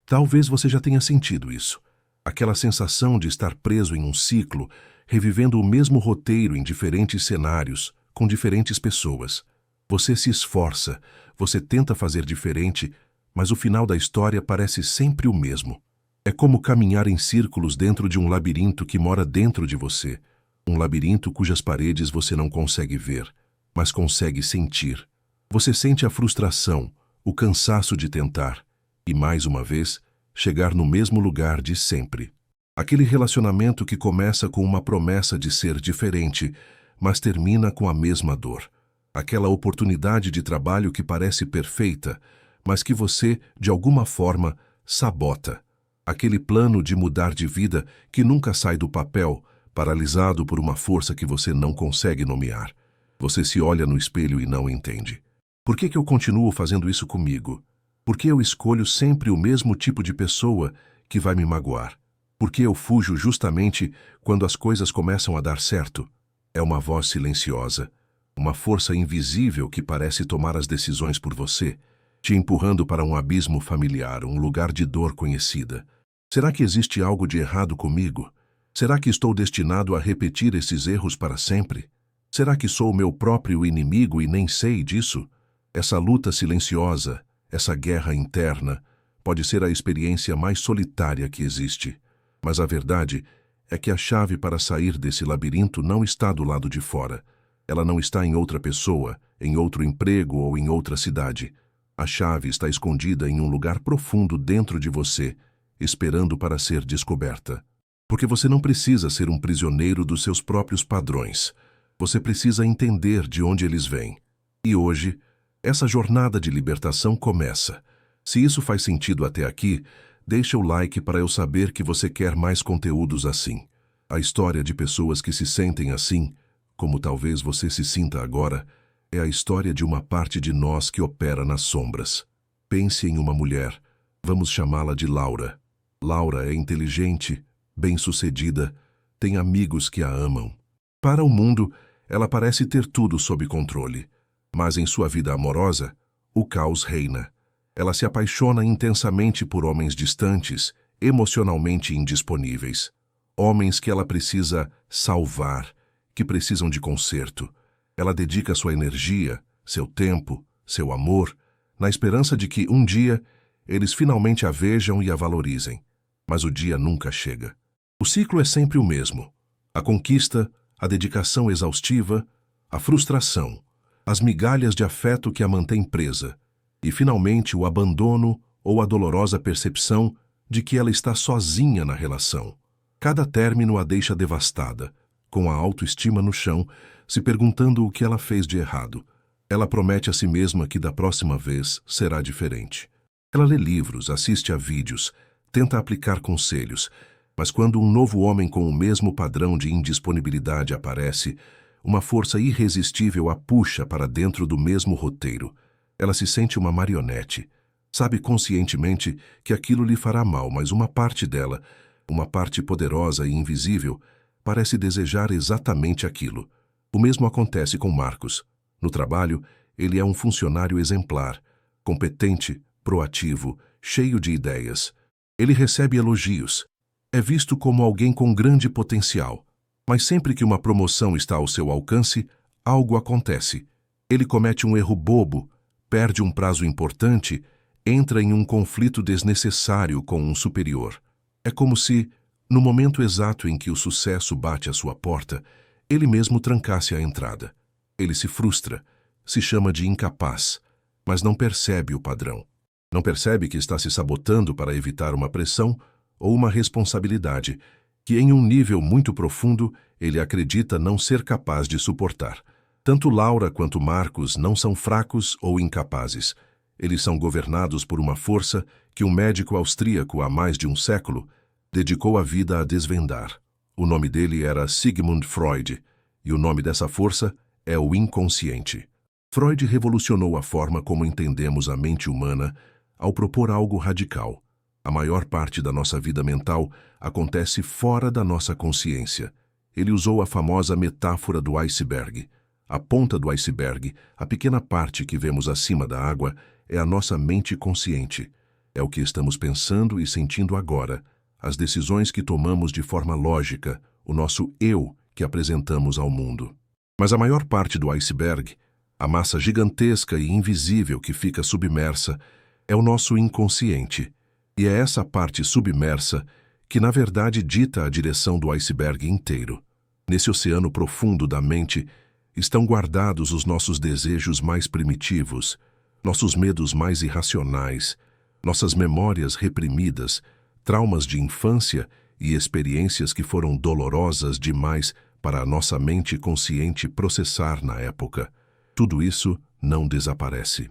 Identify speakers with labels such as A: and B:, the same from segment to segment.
A: Talvez você já tenha sentido isso. Aquela sensação de estar preso em um ciclo, revivendo o mesmo roteiro em diferentes cenários, com diferentes pessoas. Você se esforça, você tenta fazer diferente, mas o final da história parece sempre o mesmo. É como caminhar em círculos dentro de um labirinto que mora dentro de você. Um labirinto cujas paredes você não consegue ver, mas consegue sentir. Você sente a frustração, o cansaço de tentar, e mais uma vez, chegar no mesmo lugar de sempre. Aquele relacionamento que começa com uma promessa de ser diferente, mas termina com a mesma dor. Aquela oportunidade de trabalho que parece perfeita, mas que você, de alguma forma, sabota. Aquele plano de mudar de vida que nunca sai do papel, paralisado por uma força que você não consegue nomear. Você se olha no espelho e não entende. Por que eu continuo fazendo isso comigo? Por que eu escolho sempre o mesmo tipo de pessoa que vai me magoar? Por que eu fujo justamente quando as coisas começam a dar certo? É uma voz silenciosa, uma força invisível que parece tomar as decisões por você, te empurrando para um abismo familiar, um lugar de dor conhecida. Será que existe algo de errado comigo? Será que estou destinado a repetir esses erros para sempre? Será que sou o meu próprio inimigo e nem sei disso? Essa luta silenciosa, essa guerra interna, pode ser a experiência mais solitária que existe. Mas a verdade é que a chave para sair desse labirinto não está do lado de fora. Ela não está em outra pessoa, em outro emprego ou em outra cidade. A chave está escondida em um lugar profundo dentro de você, esperando para ser descoberta. Porque você não precisa ser um prisioneiro dos seus próprios padrões. Você precisa entender de onde eles vêm. E hoje, essa jornada de libertação começa. Se isso faz sentido até aqui, deixa o like para eu saber que você quer mais conteúdos assim. A história de pessoas que se sentem assim, como talvez você se sinta agora, é a história de uma parte de nós que opera nas sombras. Pense em uma mulher. Vamos chamá-la de Laura. Laura é inteligente, bem-sucedida, tem amigos que a amam. Para o mundo, ela parece ter tudo sob controle. Mas em sua vida amorosa, o caos reina. Ela se apaixona intensamente por homens distantes, emocionalmente indisponíveis. Homens que ela precisa salvar, que precisam de conserto. Ela dedica sua energia, seu tempo, seu amor, na esperança de que, um dia, eles finalmente a vejam e a valorizem. Mas o dia nunca chega. O ciclo é sempre o mesmo. A conquista, a dedicação exaustiva, a frustração, as migalhas de afeto que a mantém presa, e finalmente o abandono ou a dolorosa percepção de que ela está sozinha na relação. Cada término a deixa devastada, com a autoestima no chão, se perguntando o que ela fez de errado. Ela promete a si mesma que da próxima vez será diferente. Ela lê livros, assiste a vídeos, tenta aplicar conselhos, mas quando um novo homem com o mesmo padrão de indisponibilidade aparece, uma força irresistível a puxa para dentro do mesmo roteiro. Ela se sente uma marionete. Sabe conscientemente que aquilo lhe fará mal, mas uma parte dela, uma parte poderosa e invisível, parece desejar exatamente aquilo. O mesmo acontece com Marcos. No trabalho, ele é um funcionário exemplar, competente, proativo, cheio de ideias. Ele recebe elogios. É visto como alguém com grande potencial. Mas sempre que uma promoção está ao seu alcance, algo acontece. Ele comete um erro bobo, perde um prazo importante, entra em um conflito desnecessário com um superior. É como se, no momento exato em que o sucesso bate à sua porta, ele mesmo trancasse a entrada. Ele se frustra, se chama de incapaz, mas não percebe o padrão. Não percebe que está se sabotando para evitar uma pressão ou uma responsabilidade que, em um nível muito profundo, ele acredita não ser capaz de suportar. Tanto Laura quanto Marcos não são fracos ou incapazes. Eles são governados por uma força que um médico austríaco há mais de um século dedicou a vida a desvendar. O nome dele era Sigmund Freud, e o nome dessa força é o inconsciente. Freud revolucionou a forma como entendemos a mente humana ao propor algo radical. A maior parte da nossa vida mental acontece fora da nossa consciência. Ele usou a famosa metáfora do iceberg. A ponta do iceberg, a pequena parte que vemos acima da água, é a nossa mente consciente. É o que estamos pensando e sentindo agora, as decisões que tomamos de forma lógica, o nosso eu que apresentamos ao mundo. Mas a maior parte do iceberg, a massa gigantesca e invisível que fica submersa, é o nosso inconsciente. E é essa parte submersa que, na verdade, dita a direção do iceberg inteiro. Nesse oceano profundo da mente, estão guardados os nossos desejos mais primitivos, nossos medos mais irracionais, nossas memórias reprimidas, traumas de infância e experiências que foram dolorosas demais para a nossa mente consciente processar na época. Tudo isso não desaparece.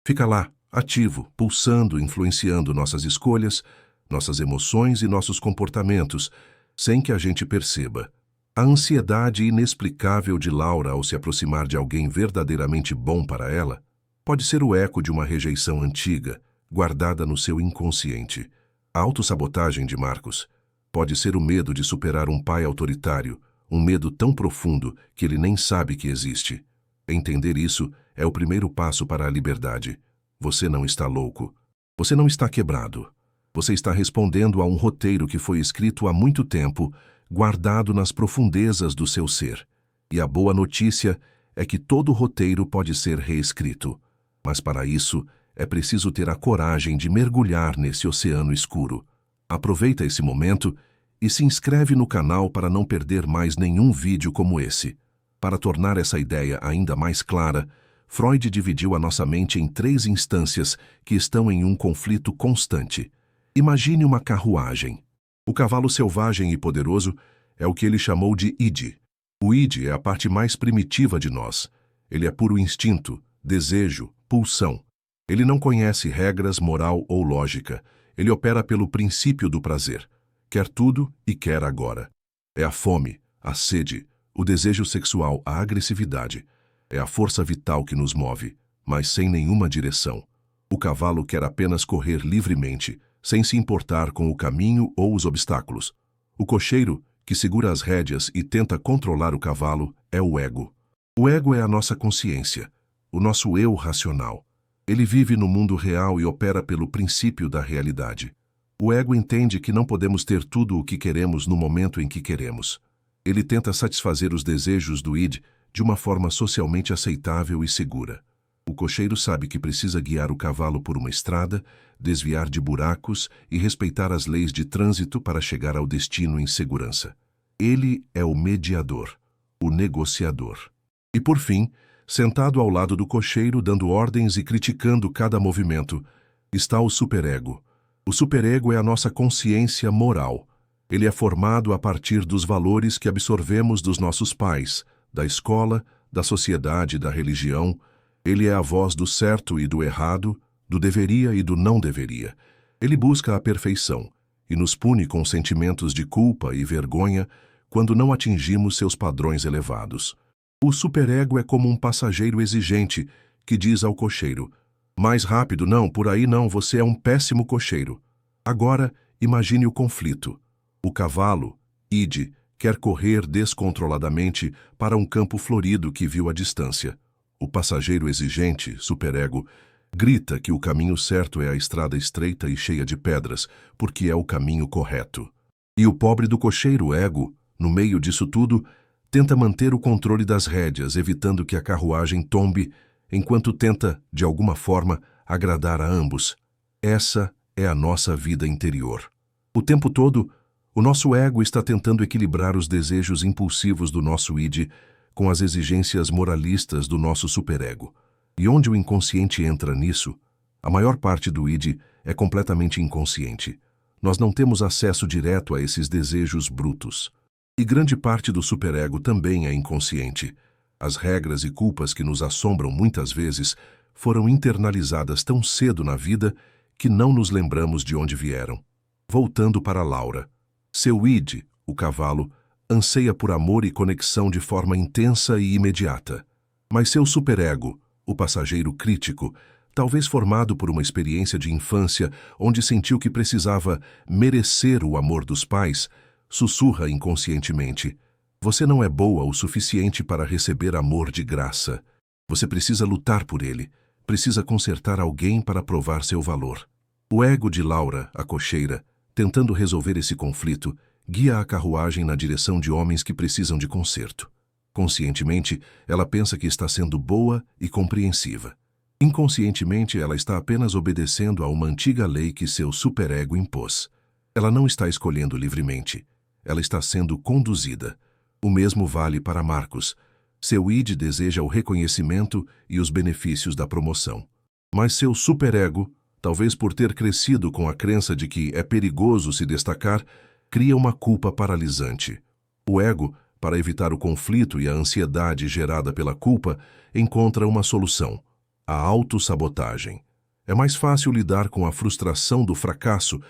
A: Fica lá, ativo, pulsando, influenciando nossas escolhas, nossas emoções e nossos comportamentos, sem que a gente perceba. A ansiedade inexplicável de Laura ao se aproximar de alguém verdadeiramente bom para ela pode ser o eco de uma rejeição antiga, guardada no seu inconsciente. A autossabotagem de Marcos pode ser o medo de superar um pai autoritário, um medo tão profundo que ele nem sabe que existe. Entender isso é o primeiro passo para a liberdade. Você não está louco. Você não está quebrado. Você está respondendo a um roteiro que foi escrito há muito tempo, guardado nas profundezas do seu ser. E a boa notícia é que todo roteiro pode ser reescrito. Mas para isso, é preciso ter a coragem de mergulhar nesse oceano escuro. Aproveita esse momento e se inscreve no canal para não perder mais nenhum vídeo como esse. Para tornar essa ideia ainda mais clara, Freud dividiu a nossa mente em 3 instâncias que estão em um conflito constante. Imagine uma carruagem. O cavalo selvagem e poderoso é o que ele chamou de id. O id é a parte mais primitiva de nós. Ele é puro instinto, desejo, pulsão. Ele não conhece regras, moral ou lógica. Ele opera pelo princípio do prazer. Quer tudo e quer agora. É a fome, a sede, o desejo sexual, a agressividade. É a força vital que nos move, mas sem nenhuma direção. O cavalo quer apenas correr livremente, sem se importar com o caminho ou os obstáculos. O cocheiro, que segura as rédeas e tenta controlar o cavalo, é o ego. O ego é a nossa consciência, o nosso eu racional. Ele vive no mundo real e opera pelo princípio da realidade. O ego entende que não podemos ter tudo o que queremos no momento em que queremos. Ele tenta satisfazer os desejos do id de uma forma socialmente aceitável e segura. O cocheiro sabe que precisa guiar o cavalo por uma estrada, desviar de buracos e respeitar as leis de trânsito para chegar ao destino em segurança. Ele é o mediador, o negociador. E por fim, sentado ao lado do cocheiro, dando ordens e criticando cada movimento, está o superego. O superego é a nossa consciência moral. Ele é formado a partir dos valores que absorvemos dos nossos pais, da escola, da sociedade, da religião. Ele é a voz do certo e do errado, do deveria e do não deveria. Ele busca a perfeição e nos pune com sentimentos de culpa e vergonha quando não atingimos seus padrões elevados. O superego é como um passageiro exigente que diz ao cocheiro: mais rápido, não, por aí não, você é um péssimo cocheiro. Agora, imagine o conflito. O cavalo, id, quer correr descontroladamente para um campo florido que viu à distância. O passageiro exigente, superego, grita que o caminho certo é a estrada estreita e cheia de pedras, porque é o caminho correto. E o pobre do cocheiro, ego, no meio disso tudo, tenta manter o controle das rédeas, evitando que a carruagem tombe, enquanto tenta, de alguma forma, agradar a ambos. Essa é a nossa vida interior. O tempo todo, o nosso ego está tentando equilibrar os desejos impulsivos do nosso id com as exigências moralistas do nosso superego. E onde o inconsciente entra nisso, a maior parte do id é completamente inconsciente. Nós não temos acesso direto a esses desejos brutos. E grande parte do superego também é inconsciente. As regras e culpas que nos assombram muitas vezes foram internalizadas tão cedo na vida que não nos lembramos de onde vieram. Voltando para Laura. Seu id, o cavalo, anseia por amor e conexão de forma intensa e imediata. Mas seu superego, o passageiro crítico, talvez formado por uma experiência de infância onde sentiu que precisava merecer o amor dos pais, sussurra inconscientemente: você não é boa o suficiente para receber amor de graça. Você precisa lutar por ele, precisa consertar alguém para provar seu valor. O ego de Laura, a cocheira, tentando resolver esse conflito, guia a carruagem na direção de homens que precisam de conserto. Conscientemente, ela pensa que está sendo boa e compreensiva. Inconscientemente, ela está apenas obedecendo a uma antiga lei que seu superego impôs. Ela não está escolhendo livremente. Ela está sendo conduzida. O mesmo vale para Marcos. Seu id deseja o reconhecimento e os benefícios da promoção. Mas seu superego, talvez por ter crescido com a crença de que é perigoso se destacar, cria uma culpa paralisante. O ego, para evitar o conflito e a ansiedade gerada pela culpa, encontra uma solução: a autossabotagem. É mais fácil lidar com a frustração do fracasso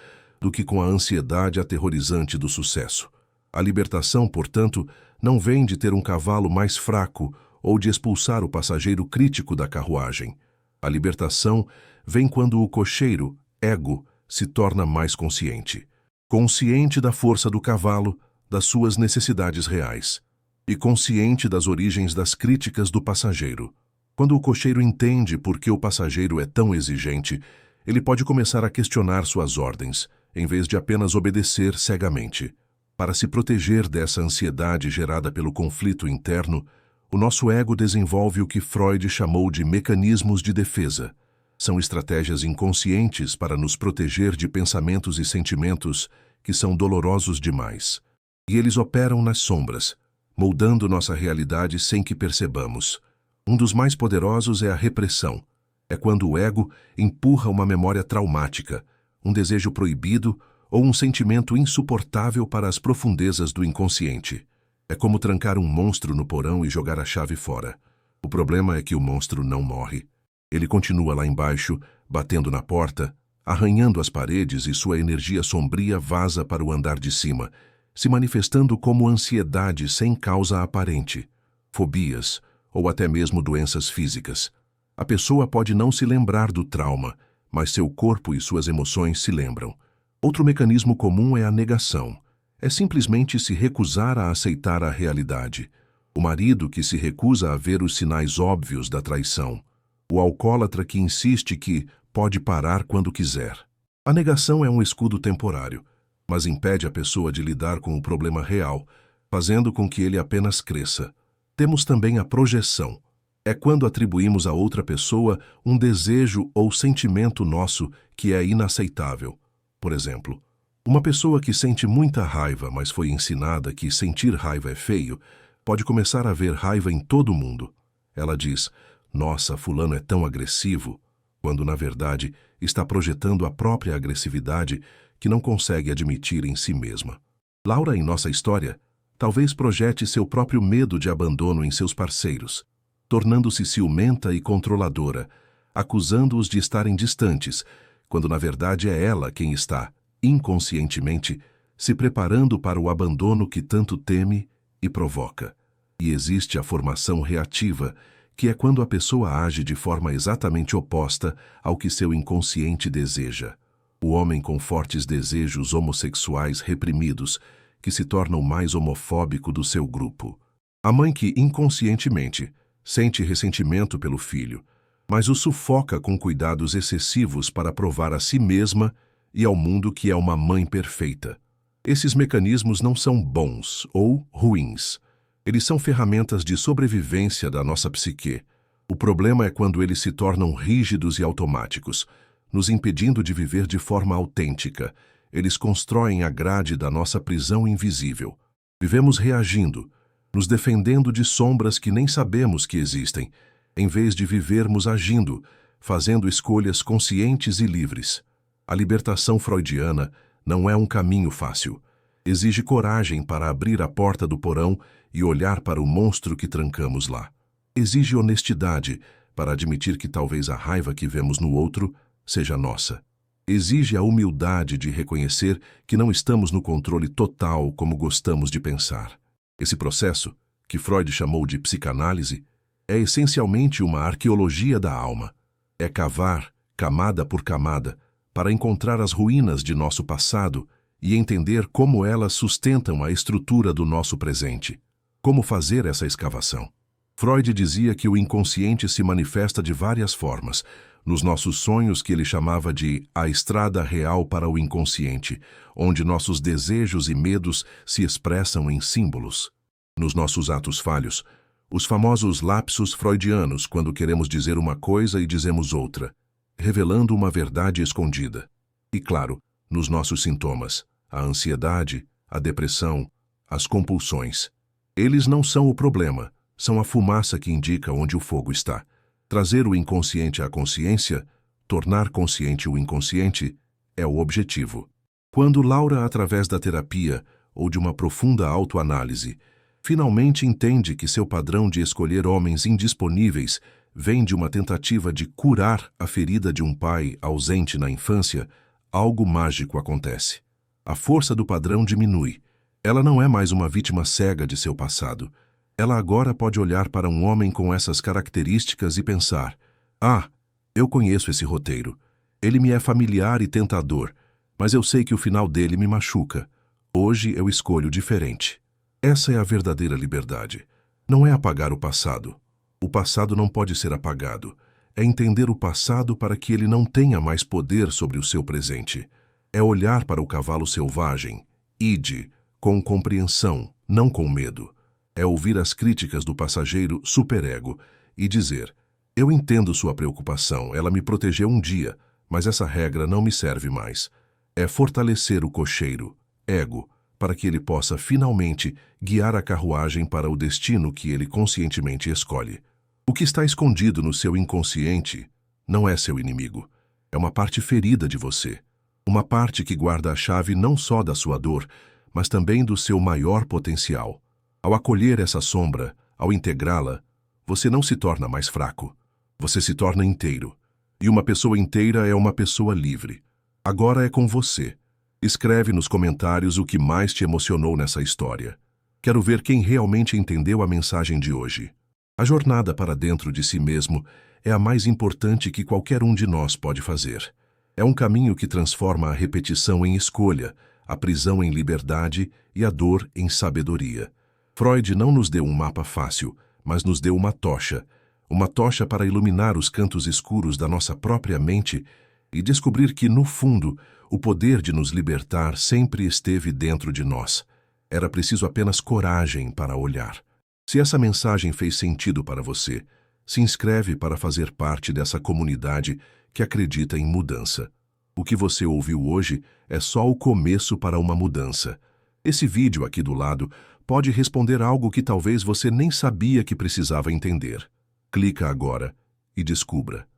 A: do que com a ansiedade aterrorizante do sucesso. A libertação, portanto, não vem de ter um cavalo mais fraco ou de expulsar o passageiro crítico da carruagem. A libertação vem quando o cocheiro, ego, se torna mais consciente. Consciente da força do cavalo, das suas necessidades reais. E consciente das origens das críticas do passageiro. Quando o cocheiro entende por que o passageiro é tão exigente, ele pode começar a questionar suas ordens, em vez de apenas obedecer cegamente. Para se proteger dessa ansiedade gerada pelo conflito interno, o nosso ego desenvolve o que Freud chamou de mecanismos de defesa. São estratégias inconscientes para nos proteger de pensamentos e sentimentos que são dolorosos demais. E eles operam nas sombras, moldando nossa realidade sem que percebamos. Um dos mais poderosos é a repressão. É quando o ego empurra uma memória traumática, um desejo proibido ou um sentimento insuportável para as profundezas do inconsciente. É como trancar um monstro no porão e jogar a chave fora. O problema é que o monstro não morre. Ele continua lá embaixo, batendo na porta, arranhando as paredes, e sua energia sombria vaza para o andar de cima, se manifestando como ansiedade sem causa aparente, fobias ou até mesmo doenças físicas. A pessoa pode não se lembrar do trauma, mas seu corpo e suas emoções se lembram. Outro mecanismo comum é a negação. É simplesmente se recusar a aceitar a realidade. O marido que se recusa a ver os sinais óbvios da traição. O alcoólatra que insiste que pode parar quando quiser. A negação é um escudo temporário, mas impede a pessoa de lidar com o problema real, fazendo com que ele apenas cresça. Temos também a projeção. É quando atribuímos a outra pessoa um desejo ou sentimento nosso que é inaceitável. Por exemplo, uma pessoa que sente muita raiva, mas foi ensinada que sentir raiva é feio, pode começar a ver raiva em todo mundo. Ela diz: "Nossa, fulano é tão agressivo", quando na verdade está projetando a própria agressividade que não consegue admitir em si mesma. Laura, em nossa história, talvez projete seu próprio medo de abandono em seus parceiros, tornando-se ciumenta e controladora, acusando-os de estarem distantes, quando na verdade é ela quem está, inconscientemente, se preparando para o abandono que tanto teme e provoca. E existe a formação reativa, que é quando a pessoa age de forma exatamente oposta ao que seu inconsciente deseja. O homem com fortes desejos homossexuais reprimidos, que se torna o mais homofóbico do seu grupo. A mãe que, inconscientemente, sente ressentimento pelo filho, mas o sufoca com cuidados excessivos para provar a si mesma e ao mundo que é uma mãe perfeita. Esses mecanismos não são bons ou ruins. Eles são ferramentas de sobrevivência da nossa psique. O problema é quando eles se tornam rígidos e automáticos, nos impedindo de viver de forma autêntica. Eles constroem a grade da nossa prisão invisível. Vivemos reagindo, nos defendendo de sombras que nem sabemos que existem, em vez de vivermos agindo, fazendo escolhas conscientes e livres. A libertação freudiana não é um caminho fácil. Exige coragem para abrir a porta do porão e olhar para o monstro que trancamos lá. Exige honestidade para admitir que talvez a raiva que vemos no outro seja nossa. Exige a humildade de reconhecer que não estamos no controle total como gostamos de pensar. Esse processo, que Freud chamou de psicanálise, é essencialmente uma arqueologia da alma. É cavar, camada por camada, para encontrar as ruínas de nosso passado e entender como elas sustentam a estrutura do nosso presente. Como fazer essa escavação? Freud dizia que o inconsciente se manifesta de várias formas, nos nossos sonhos que ele chamava de a estrada real para o inconsciente, onde nossos desejos e medos se expressam em símbolos, nos nossos atos falhos, os famosos lapsos freudianos quando queremos dizer uma coisa e dizemos outra, revelando uma verdade escondida. E claro, nos nossos sintomas, a ansiedade, a depressão, as compulsões. Eles não são o problema, são a fumaça que indica onde o fogo está. Trazer o inconsciente à consciência, tornar consciente o inconsciente, é o objetivo. Quando Laura, através da terapia ou de uma profunda autoanálise, finalmente entende que seu padrão de escolher homens indisponíveis vem de uma tentativa de curar a ferida de um pai ausente na infância, algo mágico acontece. A força do padrão diminui. Ela não é mais uma vítima cega de seu passado. Ela agora pode olhar para um homem com essas características e pensar: ah, eu conheço esse roteiro. Ele me é familiar e tentador, mas eu sei que o final dele me machuca. Hoje eu escolho diferente. Essa é a verdadeira liberdade. Não é apagar o passado. O passado não pode ser apagado. É entender o passado para que ele não tenha mais poder sobre o seu presente. É olhar para o cavalo selvagem, ide, com compreensão, não com medo. É ouvir as críticas do passageiro superego e dizer: eu entendo sua preocupação, ela me protegeu um dia, mas essa regra não me serve mais. É fortalecer o cocheiro, ego, para que ele possa finalmente guiar a carruagem para o destino que ele conscientemente escolhe. O que está escondido no seu inconsciente não é seu inimigo. É uma parte ferida de você. Uma parte que guarda a chave não só da sua dor, mas também do seu maior potencial. Ao acolher essa sombra, ao integrá-la, você não se torna mais fraco. Você se torna inteiro. E uma pessoa inteira é uma pessoa livre. Agora é com você. Escreve nos comentários o que mais te emocionou nessa história. Quero ver quem realmente entendeu a mensagem de hoje. A jornada para dentro de si mesmo é a mais importante que qualquer um de nós pode fazer. É um caminho que transforma a repetição em escolha, a prisão em liberdade e a dor em sabedoria. Freud não nos deu um mapa fácil, mas nos deu uma tocha para iluminar os cantos escuros da nossa própria mente e descobrir que, no fundo, o poder de nos libertar sempre esteve dentro de nós. Era preciso apenas coragem para olhar. Se essa mensagem fez sentido para você, se inscreve para fazer parte dessa comunidade que acredita em mudança. O que você ouviu hoje é só o começo para uma mudança. Esse vídeo aqui do lado pode responder algo que talvez você nem sabia que precisava entender. Clica agora e descubra.